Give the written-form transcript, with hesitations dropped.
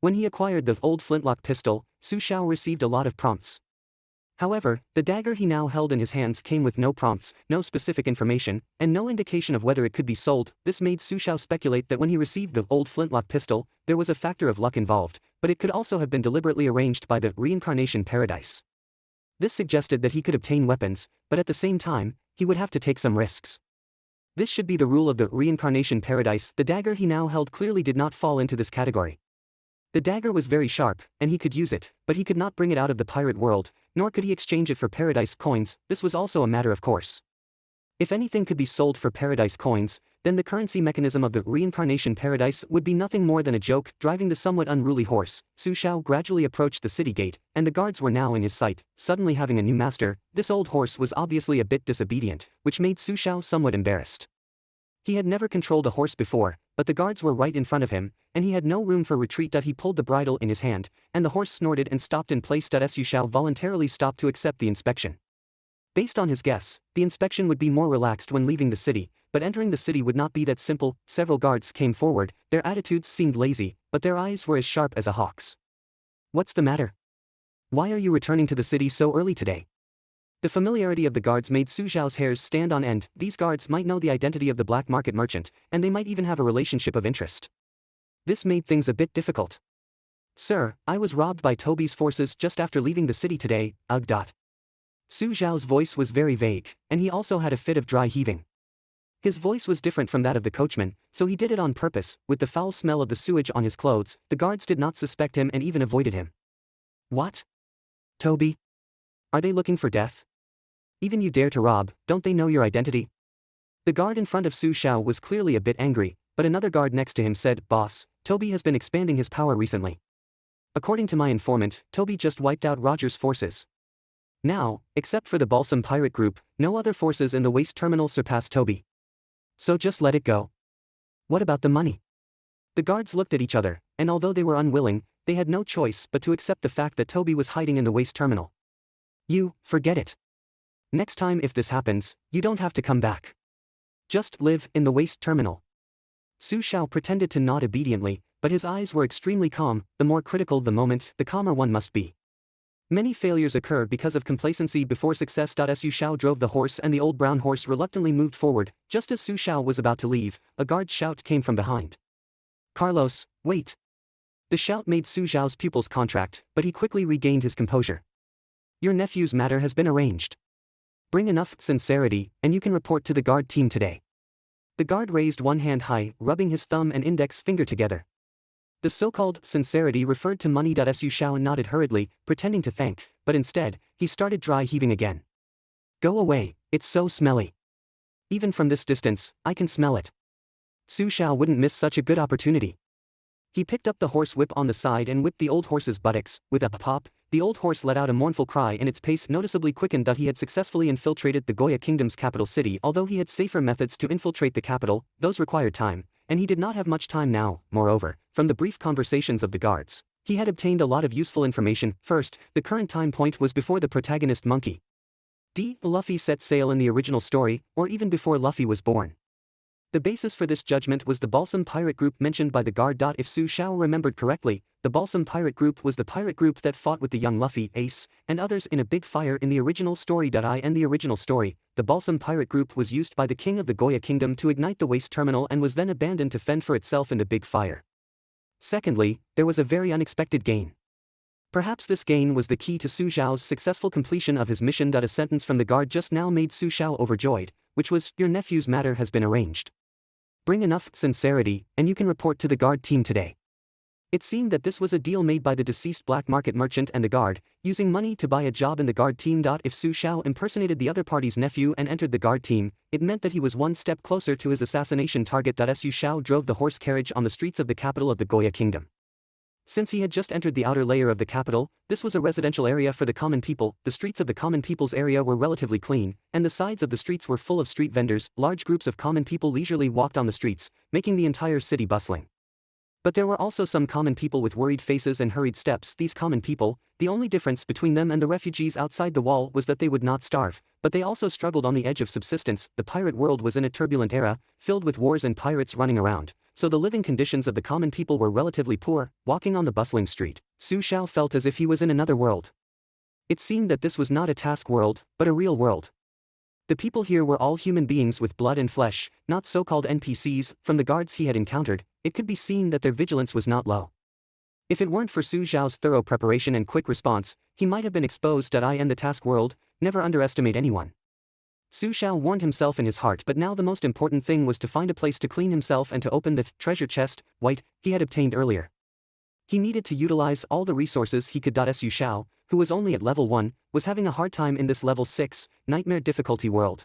When he acquired the old flintlock pistol, Xiao received a lot of prompts. However, the dagger he now held in his hands came with no prompts, no specific information, and no indication of whether it could be sold. This made Xiao speculate that when he received the old flintlock pistol, there was a factor of luck involved, but it could also have been deliberately arranged by the Reincarnation Paradise. This suggested that he could obtain weapons, but at the same time, he would have to take some risks. This should be the rule of the Reincarnation Paradise. The dagger he now held clearly did not fall into this category. The dagger was very sharp, and he could use it, but he could not bring it out of the pirate world, nor could he exchange it for paradise coins. This was also a matter of course. If anything could be sold for paradise coins, then the currency mechanism of the Reincarnation Paradise would be nothing more than a joke. Driving the somewhat unruly horse, Xiao gradually approached the city gate, and the guards were now in his sight. Suddenly having a new master, this old horse was obviously a bit disobedient, which made Xiao somewhat embarrassed. He had never controlled a horse before, but the guards were right in front of him, and he had no room for retreat. He pulled the bridle in his hand, and the horse snorted and stopped in place. Xiao voluntarily stopped to accept the inspection. Based on his guess, the inspection would be more relaxed when leaving the city, but entering the city would not be that simple. Several guards came forward, their attitudes seemed lazy, but their eyes were as sharp as a hawk's. "What's the matter? Why are you returning to the city so early today?" The familiarity of the guards made Xiao's hairs stand on end. These guards might know the identity of the black market merchant, and they might even have a relationship of interest. This made things a bit difficult. "Sir, I was robbed by Toby's forces just after leaving the city today, ugh. Xiao's voice was very vague, and he also had a fit of dry heaving. His voice was different from that of the coachman, so he did it on purpose. With the foul smell of the sewage on his clothes, the guards did not suspect him and even avoided him. "What? Toby? Are they looking for death? Even you dare to rob, don't they know your identity?" The guard in front of Xiao was clearly a bit angry, but another guard next to him said, "Boss, Toby has been expanding his power recently. According to my informant, Toby just wiped out Roger's forces. Now, except for the Balsam Pirate Group, no other forces in the waste terminal surpass Toby. So just let it go." "What about the money?" The guards looked at each other, and although they were unwilling, they had no choice but to accept the fact that Toby was hiding in the waste terminal. "You, forget it. Next time if this happens, you don't have to come back. Just live in the waste terminal." Xiao pretended to nod obediently, but his eyes were extremely calm. The more critical the moment, the calmer one must be. Many failures occur because of complacency before success. Xiao drove the horse and the old brown horse reluctantly moved forward. Just as Xiao was about to leave, a guard's shout came from behind. "Carlos, wait." The shout made Xiao's pupils contract, but he quickly regained his composure. "Your nephew's matter has been arranged. Bring enough sincerity, and you can report to the guard team today." The guard raised one hand high, rubbing his thumb and index finger together. The so-called sincerity referred to money. Xiao nodded hurriedly, pretending to thank, but instead, he started dry heaving again. "Go away, it's so smelly. Even from this distance, I can smell it." Xiao wouldn't miss such a good opportunity. He picked up the horse whip on the side and whipped the old horse's buttocks. With a pop, the old horse let out a mournful cry and its pace noticeably quickened. He had successfully infiltrated the Goya Kingdom's capital city. Although he had safer methods to infiltrate the capital, those required time, and he did not have much time now. Moreover, from the brief conversations of the guards, he had obtained a lot of useful information. First, the current time point was before the protagonist monkey D. Luffy set sail in the original story, or even before Luffy was born. The basis for this judgment was the Balsam Pirate Group mentioned by the guard. If Xiao remembered correctly, the Balsam Pirate Group was the pirate group that fought with the young Luffy, Ace, and others in a big fire in the original story. In the original story, the Balsam Pirate Group was used by the king of the Goya Kingdom to ignite the waste terminal and was then abandoned to fend for itself in the big fire. Secondly, there was a very unexpected gain. Perhaps this gain was the key to Xiao's successful completion of his mission. A sentence from the guard just now made Xiao overjoyed, which was, "Your nephew's matter has been arranged. Bring enough sincerity, and you can report to the guard team today." It seemed that this was a deal made by the deceased black market merchant and the guard, using money to buy a job in the guard team. If Xiao impersonated the other party's nephew and entered the guard team, it meant that he was one step closer to his assassination target. Xiao drove the horse carriage on the streets of the capital of the Goya Kingdom. Since he had just entered the outer layer of the capital, this was a residential area for the common people. The streets of the common people's area were relatively clean, and the sides of the streets were full of street vendors. Large groups of common people leisurely walked on the streets, making the entire city bustling. But there were also some common people with worried faces and hurried steps. These common people, the only difference between them and the refugees outside the wall was that they would not starve, but they also struggled on the edge of subsistence. The pirate world was in a turbulent era, filled with wars and pirates running around, so the living conditions of the common people were relatively poor. Walking on the bustling street, Su Xiao felt as if he was in another world. It seemed that this was not a task world, but a real world. The people here were all human beings with blood and flesh, not so-called NPCs. From the guards he had encountered, it could be seen that their vigilance was not low. If it weren't for Su Xiao's thorough preparation and quick response, he might have been exposed. In the task world, never underestimate anyone. Su Xiao warned himself in his heart, but now the most important thing was to find a place to clean himself and to open the treasure chest, white, he had obtained earlier. He needed to utilize all the resources he could. Su Xiao, who was only at level 1, was having a hard time in this level 6, nightmare difficulty world.